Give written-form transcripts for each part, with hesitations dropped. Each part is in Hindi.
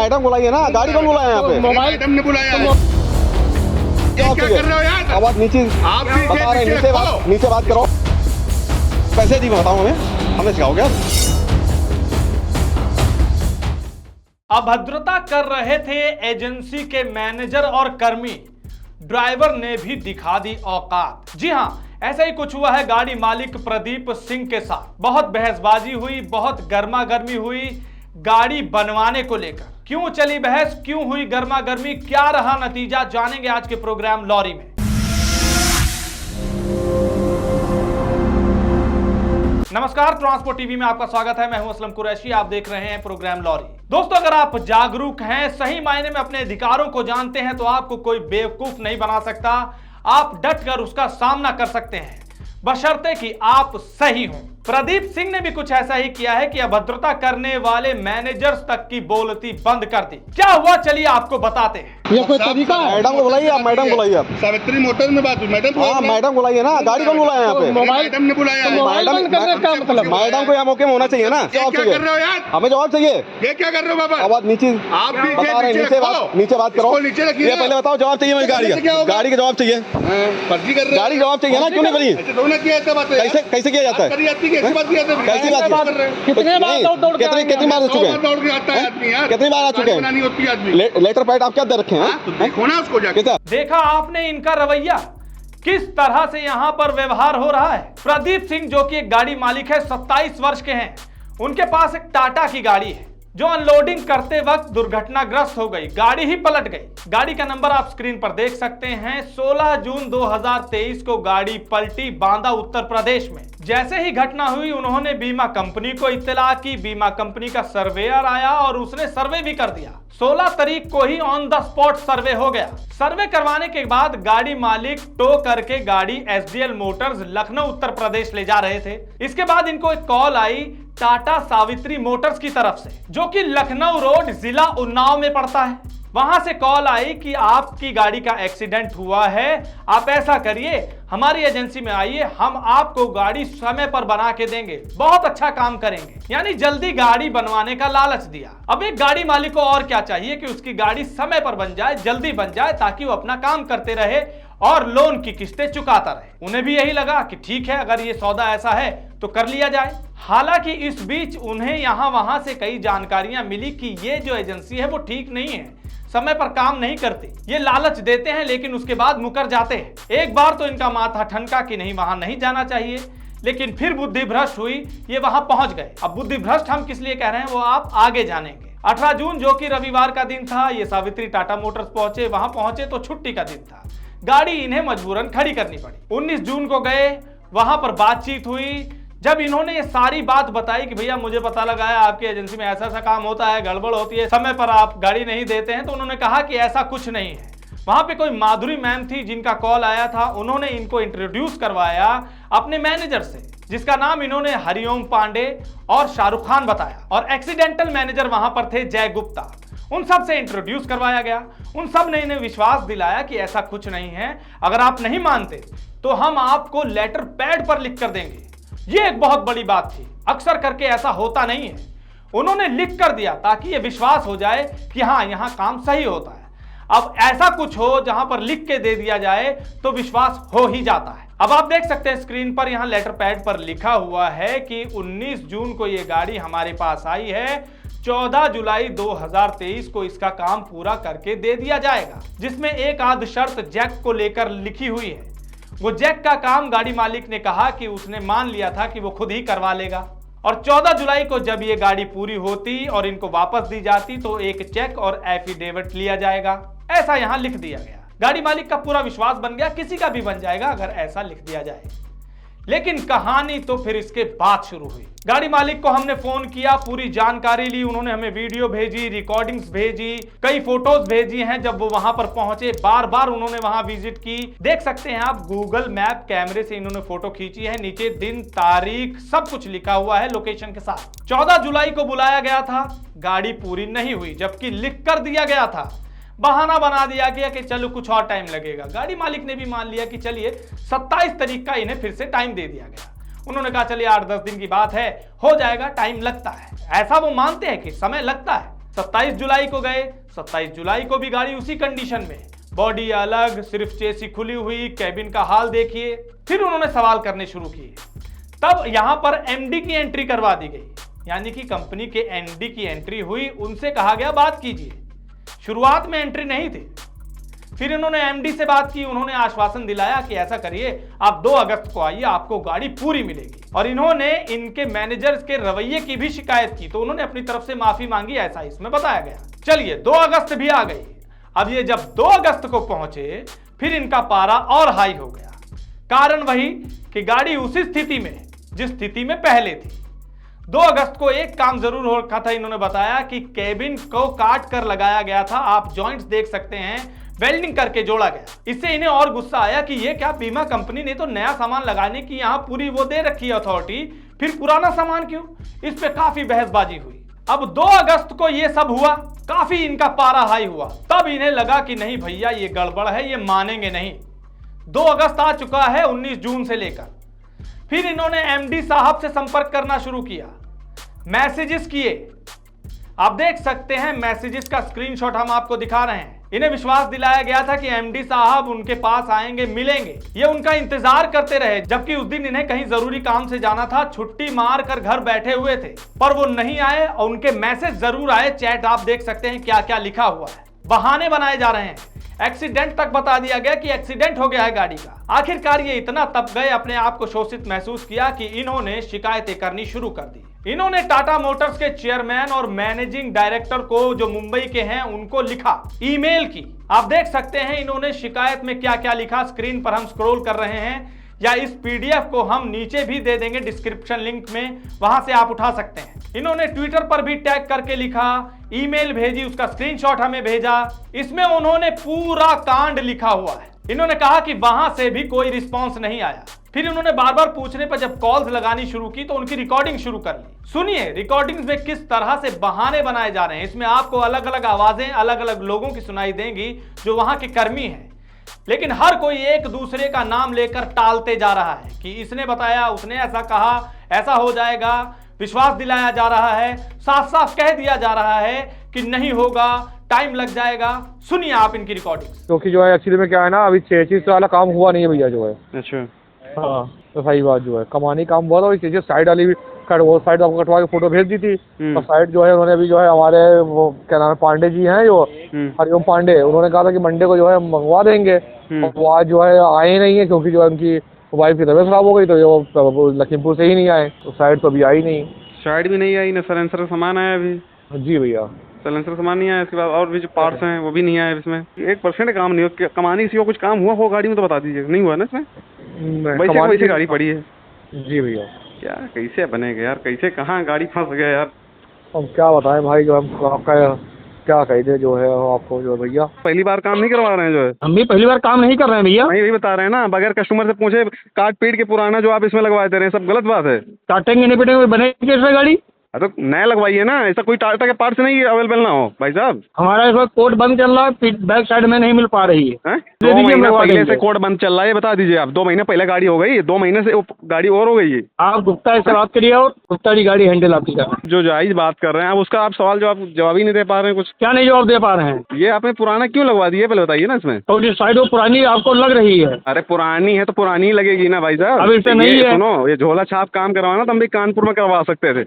मैडम बुलाइए ना, गाड़ी कौन बुलाया यहाँ पे? मैडम ने बुलाया है। क्या कर रहे हो यार? आवाज नीचे आप बता रहे हैं, नीचे बात करो। पैसे दी बताओ हमें सिखाओगे? अभद्रता कर रहे थे एजेंसी के मैनेजर और कर्मी, ड्राइवर ने भी दिखा दी औकात। जी हां, ऐसा ही कुछ हुआ है गाड़ी मालिक प्रदीप सिंह के साथ। बहुत बहसबाजी हुई, बहुत गर्मा गर्मी हुई गाड़ी बनवाने को लेकर। क्यों चली बहस, क्यों हुई गर्मा गर्मी, क्या रहा नतीजा, जानेंगे आज के प्रोग्राम लॉरी में। नमस्कार, ट्रांसपोर्ट टीवी में आपका स्वागत है। मैं हूं असलम कुरैशी, आप देख रहे हैं प्रोग्राम लॉरी। दोस्तों, अगर आप जागरूक हैं, सही मायने में अपने अधिकारों को जानते हैं, तो आपको कोई बेवकूफ नहीं बना सकता। आप डटकर उसका सामना कर सकते हैं, बशर्ते कि आप सही हों। प्रदीप सिंह ने भी कुछ ऐसा ही किया है कि अभद्रता करने वाले मैनेजर्स तक की बोलती बंद कर दी। क्या हुआ, चलिए आपको बताते हैं। ये कोई तरीका है? मैडम को बुलाइए आप, मैडम बुलाइए आप। सावित्री मोटर्स में बात हुई, मैडम। हाँ, मैडम बुलाइए ना, गाड़ी कौन बुलाया यहाँ पे? मैडम ने बुलाया है। मैडम को यहाँ मौके में होना चाहिए ना। क्या कर रहे हो यार? हमें जवाब चाहिए। ये क्या कर रहे हो बाबा? आवाज नीचे आप बता रहे हैं, नीचे बात करो। नीचे रखिए। ये पहले बताओ, जवाब चाहिए मुझे गाड़ी का जवाब चाहिए। फर्जी कर रहे हो। गाड़ी जवाब चाहिए ना, क्यों नहीं बनी? कैसे किया जाता है? कैसी बात कितनी बार आ चुके हैं? कितनी बार आ चुके हैं? लेटर पैड आप क्या दे रखे हैं? देखा आपने इनका रवैया, किस तरह से यहां पर व्यवहार हो रहा है। प्रदीप सिंह जो कि एक गाड़ी मालिक है, 27 वर्ष के हैं। उनके पास एक टाटा की गाड़ी है जो अनलोडिंग करते वक्त दुर्घटनाग्रस्त हो गई, गाड़ी ही पलट गई। गाड़ी का नंबर आप स्क्रीन पर देख सकते हैं। 16 जून 2023 को गाड़ी पलटी बांदा उत्तर प्रदेश में। जैसे ही घटना हुई, उन्होंने बीमा कंपनी को इत्तला की। बीमा कंपनी का सर्वेयर आया और उसने सर्वे भी कर दिया। 16 तारीख को ही ऑन द स्पॉट सर्वे हो गया। सर्वे करवाने के बाद गाड़ी मालिक टो करके गाड़ी एसडीएल मोटर्स लखनऊ उत्तर प्रदेश ले जा रहे थे। इसके बाद इनको एक कॉल आई टाटा सावित्री मोटर्स की तरफ से, जो कि लखनऊ रोड जिला उन्नाव में पड़ता है। वहां से कॉल आई कि आपकी गाड़ी का एक्सीडेंट हुआ है, आप ऐसा करिए, हमारी एजेंसी में आइए, हम आपको गाड़ी समय पर बना के देंगे, बहुत अच्छा काम करेंगे। यानी जल्दी गाड़ी बनवाने का लालच दिया। अब एक गाड़ी मालिक को और क्या चाहिए कि उसकी गाड़ी समय पर बन जाए, जल्दी बन जाए, ताकि वो अपना काम करते रहे और लोन की किस्तें चुकाता रहे। उन्हें भी यही लगा कि ठीक है, अगर ये सौदा ऐसा है तो कर लिया जाए। हालांकि इस बीच उन्हें यहां वहां से कई जानकारियां मिली कि ये जो एजेंसी है वो ठीक नहीं है, समय पर काम नहीं करती। ये लालच देते हैं लेकिन उसके बाद मुकर जाते हैं। एक बार तो इनका माथा ठनका कि नहीं, वहां नहीं जाना चाहिए, लेकिन फिर बुद्धि भ्रष्ट हुई, ये वहां पहुंच गए। अब बुद्धि भ्रष्ट हम किस लिए कह रहे हैं वो आप आगे जानेंगे। 18 जून जो कि रविवार का दिन था, ये सावित्री टाटा मोटर्स पहुंचे। वहां पहुंचे तो छुट्टी का दिन था, गाड़ी इन्हें मजबूरन खड़ी करनी पड़ी। 19 जून को गए, वहां पर बातचीत हुई। जब इन्होंने ये सारी बात बताई कि भैया मुझे पता लगा है आपकी एजेंसी में ऐसा ऐसा काम होता है, गड़बड़ होती है, समय पर आप गाड़ी नहीं देते हैं, तो उन्होंने कहा कि ऐसा कुछ नहीं है। वहां पे कोई माधुरी मैम थी जिनका कॉल आया था। उन्होंने इनको इंट्रोड्यूस करवाया अपने मैनेजर से, जिसका नाम इन्होंने हरिओम पांडे और शाहरुख खान बताया। और एक्सीडेंटल मैनेजर वहां पर थे जय गुप्ता। उन सब से इंट्रोड्यूस करवाया गया। उन सब ने इन्हें विश्वास दिलाया कि ऐसा कुछ नहीं है, अगर आप नहीं मानते तो हम आपको लेटर पैड पर लिख कर देंगे। ये एक बहुत बड़ी बात थी, अक्सर करके ऐसा होता नहीं है। उन्होंने लिख कर दिया ताकि ये विश्वास हो जाए कि हाँ, यहां काम सही होता है। अब ऐसा कुछ हो जहां पर लिख के दे दिया जाए तो विश्वास हो ही जाता है। अब आप देख सकते हैं स्क्रीन पर, यहां लेटर पैड पर लिखा हुआ है कि 19 जून को ये गाड़ी हमारे पास आई है, 14 जुलाई 2023 को इसका काम पूरा करके दे दिया जाएगा, जिसमें एक आध शर्त जैक को लेकर लिखी हुई है। वो जैक का काम गाड़ी मालिक ने कहा कि उसने मान लिया था कि वो खुद ही करवा लेगा। और 14 जुलाई को जब ये गाड़ी पूरी होती और इनको वापस दी जाती तो एक चेक और एफिडेविट लिया जाएगा, ऐसा यहां लिख दिया गया। गाड़ी मालिक का पूरा विश्वास बन गया, किसी का भी बन जाएगा अगर ऐसा लिख दिया जाए। लेकिन कहानी तो फिर इसके बाद शुरू हुई। गाड़ी मालिक को हमने फोन किया, पूरी जानकारी ली, उन्होंने हमें वीडियो भेजी, रिकॉर्डिंग्स भेजी, कई फोटोज भेजी हैं। जब वो वहां पर पहुंचे, बार बार उन्होंने वहां विजिट की। देख सकते हैं आप, गूगल मैप कैमरे से इन्होंने फोटो खींची है। नीचे दिन, तारीख, सब कुछ लिखा हुआ है लोकेशन के साथ। 14 जुलाई को बुलाया गया था, गाड़ी पूरी नहीं हुई, जबकि लिख कर दिया गया था। बहाना बना दिया गया कि चलो कुछ और टाइम लगेगा। गाड़ी मालिक ने भी मान लिया कि चलिए 27 तारीख का इन्हें फिर से टाइम दे दिया गया। उन्होंने कहा चलिए 8-10 दिन की बात है, हो जाएगा, टाइम लगता है। ऐसा वो मानते हैं कि समय लगता है। 27 जुलाई को गए, 27 जुलाई को भी गाड़ी उसी कंडीशन में, बॉडी अलग, सिर्फ चेसी खुली हुई, कैबिन का हाल देखिए। फिर उन्होंने सवाल करने शुरू किए। तब यहां पर एमडी की एंट्री करवा दी गई, यानी कि कंपनी के एमडी की एंट्री हुई, उनसे कहा गया बात कीजिए। शुरुआत में एंट्री नहीं थी। फिर इन्होंने एमडी से बात की, उन्होंने आश्वासन दिलाया कि ऐसा करिए, आप 2 अगस्त को आइए, आपको गाड़ी पूरी मिलेगी। और इन्होंने इनके मैनेजर्स के रवैये की भी शिकायत की, तो उन्होंने अपनी तरफ से माफी मांगी, ऐसा इसमें बताया गया। चलिए 2 अगस्त भी आ गई। अब ये जब 2 अगस्त को पहुंचे, फिर इनका पारा और हाई हो गया। कारण वही कि गाड़ी उसी स्थिति में जिस स्थिति में पहले थी। 2 अगस्त को एक काम जरूर हो रखा था। इन्होंने बताया कि कैबिन को काट कर लगाया गया था, आप जॉइंट्स देख सकते हैं, वेल्डिंग करके जोड़ा गया। इससे इन्हें और गुस्सा आया कि ये क्या, बीमा कंपनी ने तो नया सामान लगाने की यहां पूरी वो दे रखी है अथॉरिटी, फिर पुराना सामान क्यों? इस पे काफी बहसबाजी हुई। अब 2 अगस्त को ये सब हुआ, काफी इनका पारा हाई हुआ। तब इन्हें लगा कि नहीं भैया ये गड़बड़ है, ये मानेंगे नहीं। 2 अगस्त आ चुका है, 19 जून से लेकर। फिर इन्होंने एमडी साहब से संपर्क करना शुरू किया, मैसेजेस किए। आप देख सकते हैं मैसेजेस का स्क्रीनशॉट हम आपको दिखा रहे हैं। इन्हें विश्वास दिलाया गया था कि एमडी साहब उनके पास आएंगे, मिलेंगे। ये उनका इंतजार करते रहे, जबकि उस दिन इन्हें कहीं जरूरी काम से जाना था, छुट्टी मार कर घर बैठे हुए थे, पर वो नहीं आए। और उनके मैसेज जरूर आए, चैट आप देख सकते हैं क्या क्या लिखा हुआ है। बहाने बनाए जा रहे हैं, एक्सीडेंट तक बता दिया गया कि एक्सीडेंट हो गया है गाड़ी का। आखिरकार ये इतना तप गए, अपने आप को शोषित महसूस किया कि इन्होंने शिकायतें करनी शुरू कर दी। इन्होंने टाटा मोटर्स के चेयरमैन और मैनेजिंग डायरेक्टर को, जो मुंबई के हैं, उनको लिखा, ईमेल की। आप देख सकते हैं इन्होंने शिकायत में क्या क्या लिखा, स्क्रीन पर हम स्क्रॉल कर रहे हैं, या इस पीडीएफ को हम नीचे भी दे देंगे डिस्क्रिप्शन लिंक में, वहां से आप उठा सकते हैं। इन्होंने ट्विटर पर भी टैग करके लिखा, ईमेल भेजी, उसका स्क्रीनशॉट हमें भेजा। इसमें उन्होंने पूरा कांड लिखा हुआ है। इन्होंने कहा कि वहां से भी कोई रिस्पॉन्स नहीं आया। फिर उन्होंने बार बार पूछने पर जब कॉल्स लगानी शुरू की तो उनकी रिकॉर्डिंग शुरू कर ली। सुनिए रिकॉर्डिंग्स में किस तरह से बहाने बनाए जा रहे हैं। इसमें आपको अलग अलग आवाजें अलग अलग लोगों की सुनाई देंगी जो वहां के कर्मी हैं, लेकिन हर कोई एक दूसरे का नाम लेकर टालते जा रहा है कि इसने बताया, उसने ऐसा कहा, ऐसा हो जाएगा, विश्वास दिलाया जा रहा है, साफ साफ कह दिया जा रहा है कि नहीं होगा, टाइम लग जाएगा। सुनिए आप इनकी रिकॉर्डिंग। क्योंकि जो है एक्चुअली में क्या है ना, अभी 6 चीज वाला काम हुआ नहीं है भैया जो है। अच्छा हाँ, तो सही बात जो है, कमानी काम हुआ था, चीजें साइड वाली भी वो साइड आपको कटवा के फोटो भेज दी थी। और साइड जो है उन्होंने अभी जो है हमारे वो क्या नाम है पांडे जी हैं जो हरिओम पांडे, उन्होंने कहा था कि मंडे को जो है मंगवा देंगे। और वो आज जो है आए नहीं है, क्योंकि जो है उनकी वाइफ की तबीयत खराब हो गई, तो वो लखीमपुर से ही नहीं आए, तो साइड तो अभी आई नहीं। साइड भी नहीं आई, ना सलेंसर का सामान आया अभी। जी भैया, सलेंसर सामान नहीं आया, इसके बाद और भी जो पार्ट्स हैं वो भी नहीं आए इसमें। 1% काम नहीं हो, कमानी किसी को कुछ काम हुआ हो गाड़ी में तो बता दीजिए। नहीं हुआ ना इसमें, वैसे गाड़ी पड़ी है। जी भैया, क्या कैसे बनेगा यार, कैसे कहाँ गाड़ी फंस गया यार। हम क्या बताएं भाई, जो हम आपका क्या कह दे जो है आपको जो भैया, पहली बार काम नहीं करवा रहे हैं जो है। हम भी पहली बार काम नहीं कर रहे हैं भैया। नहीं वही बता रहे हैं ना, बगैर कस्टमर से पूछे काट पीट के पुराना जो आप इसमें लगवाए दे रहे हैं, सब गलत बात है। काटेंगे नहीं पीटेंगे, बनेगी कैसे गाड़ी? तो नया लगवाइए ना, ऐसा कोई टाटा के पार्ट्स नहीं अवेलेबल ना हो भाई साहब। हमारा इस वक्त कोड बंद चल रहा है, बैक साइड में नहीं मिल पा रही है। 2 महीने पहले से कोड बंद चल रहा है, ये बता दीजिए आप। 2 महीने पहले गाड़ी हो गई, 2 महीने से गाड़ी और हो गई है। आप गुप्ता से बात करिए और गुप्ता जी गाड़ी हैंडल आपकी कर। जो जायज बात कर रहे हैं आप, उसका आप सवाल जवाब ही नहीं दे पा रहे हैं कुछ। क्या नहीं जवाब दे पा रहे हैं? ये आपने पुराना क्यों लगवा दिया पहले बताइए ना इसमें। तो जिस साइड वो पुरानी आपको लग रही है। अरे पुरानी है तो पुरानी ही लगेगी ना भाई साहब। अब इससे नहीं है। सुनो, ये झोला छाप काम करवाना तो हम भी कानपुर में करवा सकते थे।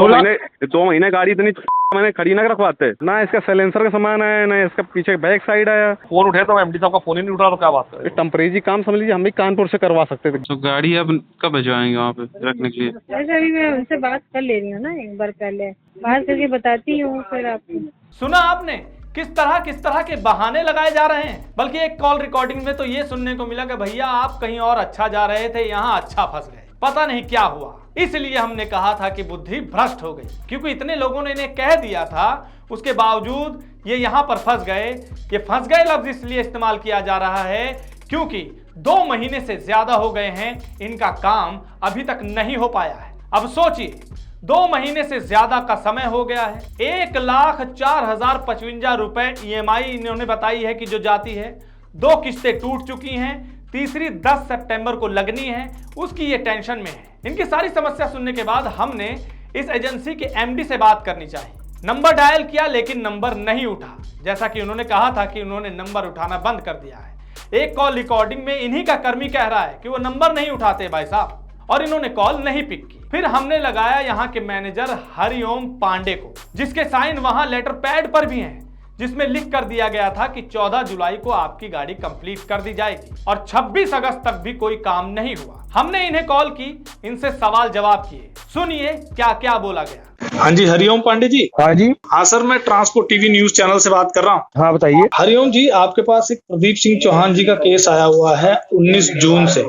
2 महीने गाड़ी इतनी मैंने खड़ी ना रखवाते ना। इसका साइलेंसर का सामान आया, ना इसका पीछे बैक साइड आया। फोन उठे तो एमडी साहब का फोन ही नहीं उठा, तो क्या बात है। टेम्परेरी काम समझ लीजिए, हम भी कानपुर से करवा सकते थे। तो गाड़ी अब कब भिजवाएंगे वहाँ पे रखने के लिए? अभी मैं उनसे बात कर ले रही हूँ ना, एक बार पहले बात करके बताती हूँ फिर आपको। सुना आपने किस तरह के बहाने लगाए जा रहे हैं। बल्कि एक कॉल रिकॉर्डिंग में तो ये सुनने को मिला कि भैया आप कहीं और अच्छा जा रहे थे, यहाँ अच्छा फंस गए, पता नहीं क्या हुआ। इसलिए हमने कहा था कि बुद्धि भ्रष्ट हो गई, क्योंकि इतने लोगों ने इन्हें कह दिया था, उसके बावजूद ये यहाँ पर फंस गए। ये फंस गए लफ्ज इसलिए इस्तेमाल किया जा रहा है क्योंकि 2 महीने से ज्यादा हो गए हैं, इनका काम अभी तक नहीं हो पाया है। अब सोचिए, 2 महीने से ज्यादा का समय हो गया है। 1,04,055 रुपए EMI इन्होंने बताई है कि जो जाती है। 2 किस्तें टूट चुकी हैं, तीसरी 10 सितंबर को लगनी है, उसकी ये टेंशन में है। इनकी सारी समस्या सुनने के बाद हमने इस एजेंसी के MD से बात करनी चाहिए। नंबर डायल किया लेकिन नंबर नहीं उठा, जैसा कि उन्होंने कहा था कि उन्होंने नंबर उठाना बंद कर दिया है। एक कॉल रिकॉर्डिंग में इन्हीं का कर्मी कह रहा है कि वो नंबर नहीं उठाते भाई साहब, और इन्होंने कॉल नहीं पिक की। फिर हमने लगाया यहाँ के मैनेजर हरिओम पांडे को, जिसके साइन वहां लेटर पैड पर भी हैं, जिसमें लिख कर दिया गया था कि 14 जुलाई को आपकी गाड़ी कंप्लीट कर दी जाएगी, और 26 अगस्त तक भी कोई काम नहीं हुआ। हमने इन्हें कॉल की, इनसे सवाल जवाब किए, सुनिए क्या क्या बोला गया। हाँ जी, हरिओम पांडे जी। हाँ जी। हाँ सर, मैं ट्रांसपोर्ट टीवी न्यूज चैनल से बात कर रहा हूँ। हाँ बताइए। हरिओम जी, आपके पास एक प्रदीप सिंह चौहान जी का केस आया हुआ है 19 जून से।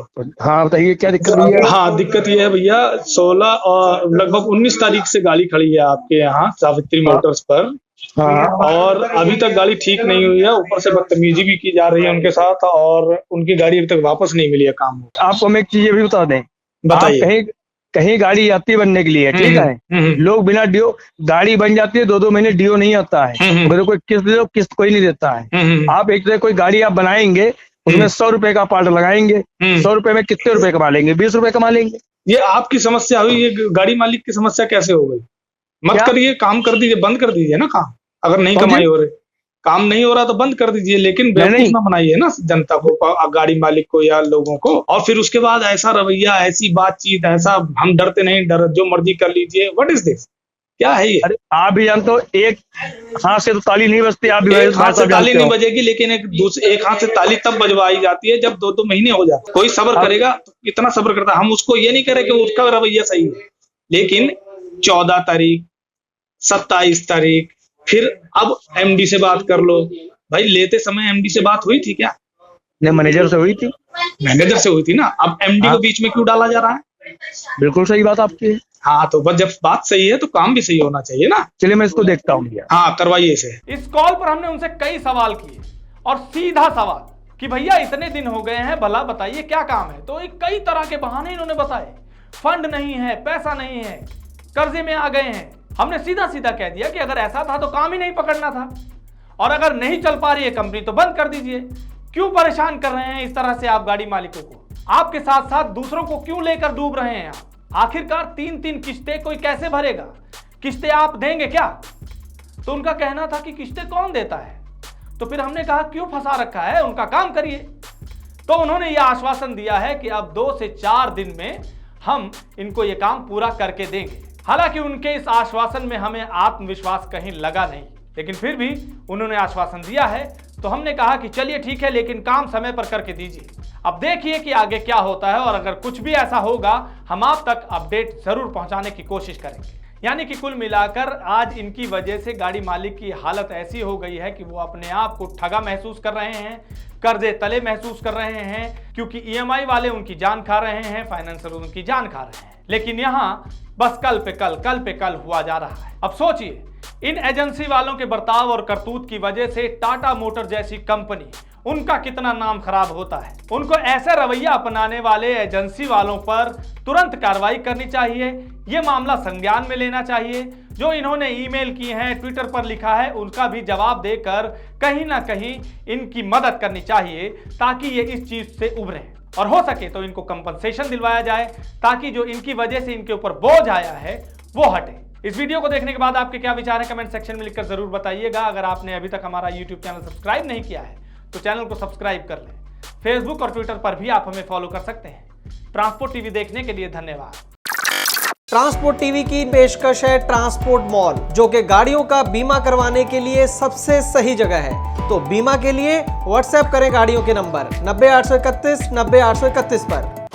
हाँ बताइए, क्या दिक्कत हुई है? हाँ, दिक्कत ये है भैया, 16 और लगभग 19 तारीख से गाड़ी खड़ी है आपके यहाँ सावित्री मोटर्स पर। हाँ। और अभी तक गाड़ी ठीक नहीं हुई है, ऊपर से बदतमीजी भी की जा रही है उनके साथ, और उनकी गाड़ी अभी तक वापस नहीं मिली है काम। आपको हम एक चीज ये भी बता दें, बताइए। कहीं गाड़ी आती है बनने के लिए, ठीक है, लोग बिना डीओ गाड़ी बन जाती है, 2-2 महीने डीओ नहीं आता है, अगर कोई किस्त कोई नहीं देता है। आप एक तरह कोई गाड़ी आप बनाएंगे, उसमें 100 रुपए का पार्ट लगाएंगे, 100 रुपए में कितने रुपए कमा लेंगे? 20 रुपए कमा लेंगे। ये आपकी समस्या हुई, ये गाड़ी मालिक की समस्या कैसे हो गई? मत करिए, काम कर दीजिए, बंद कर दीजिए ना काम, अगर नहीं कमाई हो रही, काम नहीं हो रहा तो बंद कर दीजिए, लेकिन बेवकूफ ना बनाइए ना जनता को, गाड़ी मालिक को या लोगों को। और फिर उसके बाद ऐसा रवैया, ऐसी बातचीत, ऐसा हम डरते नहीं, डर जो मर्जी कर लीजिए। What is this? क्या है ये? अरे आप भी जानते हो, एक हाथ से तो ताली नहीं बजती। आप भी एक हाथ से ताली नहीं बजेगी, लेकिन एक हाथ से ताली तब बजवाई जाती है जब 2-2 महीने हो जाते। कोई सब्र करेगा तो कितना सब्र करता है। हम उसको ये नहीं कह रहे कि उसका रवैया सही है, लेकिन 14 तारीख, 27 तारीख, फिर अब एमडी से बात कर लो। भाई लेते समय एमडी से बात हुई थी क्या? नहीं, मैनेजर से हुई थी। मैनेजर से हुई थी ना, अब एमडी को बीच में क्यों डाला जा रहा है? बिल्कुल सही बात आपकी है। हाँ, तो बस जब बात सही है तो काम भी सही होना चाहिए ना। चलिए मैं इसको देखता हूँ भैया। हाँ, करवाइए इसे। इस कॉल पर हमने उनसे कई सवाल किए, और सीधा सवाल कि भैया इतने दिन हो गए हैं, भला बताइए क्या काम है? तो कई तरह के बहाने इन्होंने बताए, फंड नहीं है, पैसा नहीं है, कर्जे में आ गए हैं। हमने सीधा सीधा कह दिया कि अगर ऐसा था तो काम ही नहीं पकड़ना था, और अगर नहीं चल पा रही है कंपनी तो बंद कर दीजिए। क्यों परेशान कर रहे हैं इस तरह से आप गाड़ी मालिकों को? आपके साथ साथ दूसरों को क्यों लेकर डूब रहे हैं आप? आखिरकार 3-3 किस्तें कोई कैसे भरेगा? किस्तें आप देंगे क्या? तो उनका कहना था कि किस्तें कौन देता है। तो फिर हमने कहा क्यों फंसा रखा है, उनका काम करिए। तो उन्होंने यह आश्वासन दिया है कि अब 2 से 4 दिन में हम इनको ये काम पूरा करके देंगे। हालांकि उनके इस आश्वासन में हमें आत्मविश्वास कहीं लगा नहीं, लेकिन फिर भी उन्होंने आश्वासन दिया है, तो हमने कहा कि चलिए ठीक है, लेकिन काम समय पर करके दीजिए। अब देखिए कि आगे क्या होता है, और अगर कुछ भी ऐसा होगा हम आप तक अपडेट जरूर पहुंचाने की कोशिश करेंगे। यानी कि कुल मिलाकर आज इनकी वजह से गाड़ी मालिक की हालत ऐसी हो गई है कि वो अपने आप को ठगा महसूस कर रहे हैं, कर्जे तले महसूस कर रहे हैं, क्योंकि ईएमआई वाले उनकी जान खा रहे हैं, फाइनेंसर उनकी जान खा रहे हैं। लेकिन यहाँ बस कल पे कल हुआ जा रहा है। अब सोचिए, इन एजेंसी वालों के बर्ताव और करतूत की वजह से टाटा मोटर जैसी कंपनी, उनका कितना नाम खराब होता है। उनको ऐसा रवैया अपनाने वाले एजेंसी वालों पर तुरंत कार्रवाई करनी चाहिए। यह मामला संज्ञान में लेना चाहिए। जो इन्होंने ईमेल की हैं, ट्विटर पर लिखा है, उनका भी जवाब देकर कहीं ना कहीं इनकी मदद करनी चाहिए, ताकि ये इस चीज से उभरें, और हो सके तो इनको कंपनसेशन दिलवाया जाए, ताकि जो इनकी वजह से इनके ऊपर बोझ आया है वो हटे। इस वीडियो को देखने के बाद आपके क्या विचार है, कमेंट सेक्शन में लिखकर जरूर बताइएगा। अगर आपने अभी तक हमारा यूट्यूब चैनल सब्सक्राइब नहीं किया है तो चैनल को सब्सक्राइब कर लें। फेसबुक और ट्विटर पर भी आप हमें फॉलो कर सकते हैं। ट्रांसपोर्ट टीवी देखने के लिए धन्यवाद। ट्रांसपोर्ट टीवी की पेशकश है ट्रांसपोर्ट मॉल, जो कि गाड़ियों का बीमा करवाने के लिए सबसे सही जगह है। तो बीमा के लिए व्हाट्सएप करें गाड़ियों के नंबर 90 831 90 831 पर।